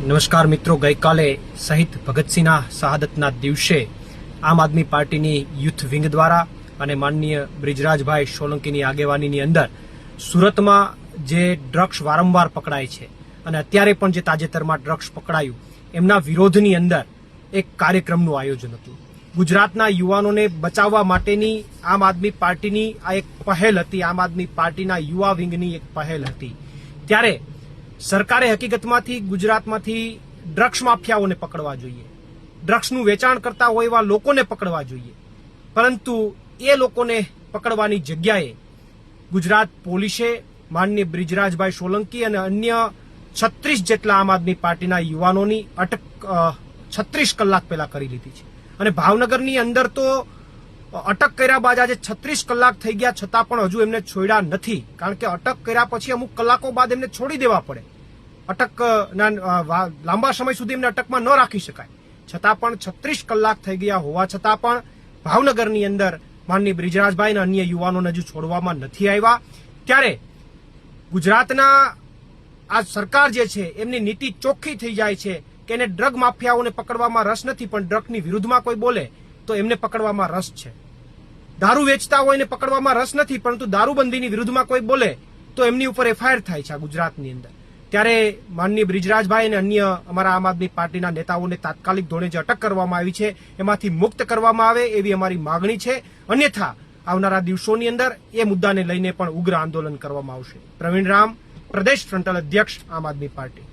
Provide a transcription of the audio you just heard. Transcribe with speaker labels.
Speaker 1: નમસ્કાર મિત્રો, ગઈકાલે શહીદ ભગતસિંહના શહાદતના દિવસે આમ આદમી પાર્ટીની યુથ વિંગ દ્વારા અને માનનીય બ્રિજરાજભાઈ સોલંકીની આગેવાનીની અંદર સુરતમાં જે ડ્રગ્સ વારંવાર પકડાય છે અને અત્યારે પણ જે તાજેતરમાં ડ્રગ્સ પકડાયું એમના વિરોધની અંદર એક કાર્યક્રમનું આયોજન હતું. ગુજરાતના યુવાનોને બચાવવા માટેની આમ આદમી પાર્ટીની આ એક પહેલ હતી. આમ આદમી પાર્ટીના યુવા વિંગની એક પહેલ હતી. ત્યારે સરકારે હકીકતમાંથી ગુજરાતમાંથી ડ્રગ્સ માફિયાઓને પકડવા જોઈએ, ડ્રગ્સનું વેચાણ કરતા હોય એવા લોકોને પકડવા જોઈએ, પરંતુ એ લોકોને પકડવાની જગ્યાએ ગુજરાત પોલીસે માનનીય બ્રિજરાજભાઈ સોલંકી અને અન્ય 36 જેટલા આમ આદમી પાર્ટીના યુવાનોની અટક 36 કલાક પહેલા કરી લીધી છે. અને ભાવનગરની અંદર તો અટક કર્યા બાદ આજે 36 કલાક થઈ ગયા છતાં પણ હજુ એમને છોડ્યા નથી. કારણ કે અટક કર્યા પછી અમુક કલાકો બાદ એમને છોડી દેવા પડે. અટકના લાંબા સમય સુધી એમને અટકમાં ન રાખી શકાય. છતાં પણ 36 કલાક થઈ ગયા હોવા છતાં પણ ભાવનગરની અંદર માનનીય બ્રિજરાજભાઈ અને અન્ય યુવાનોને હજુ છોડવામાં નથી આવ્યા. ત્યારે ગુજરાતના આ સરકાર જે છે એમની નીતિ ચોખ્ખી થઈ જાય છે કે એને ડ્રગ માફિયાઓને પકડવામાં રસ નથી, પણ ડ્રગની વિરુદ્ધમાં કોઈ બોલે તો એમને પકડવામાં રસ છે. દારૂ વેચતા હોય એને પકડવામાં રસ નથી, પરંતુ દારૂબંધીની વિરુદ્ધમાં કોઈ બોલે તો એમની ઉપર એફઆઈઆર થાય છે આ ગુજરાતની અંદર. ત્યારે માનનીય બ્રિજરાજભાઈ અને અન્ય અમારા આમ આદમી પાર્ટીના નેતાઓને તાત્કાલિક ધોરણે જે અટક કરવામાં આવી છે એમાંથી મુક્ત કરવામાં આવે એવી અમારી માગણી છે. અન્યથા આવનારા દિવસોની અંદર એ મુદ્દાને લઈને પણ ઉગ્ર આંદોલન કરવામાં આવશે. પ્રવીણ રામ, પ્રદેશ ફ્રન્ટલ અધ્યક્ષ, આમ આદમી પાર્ટી.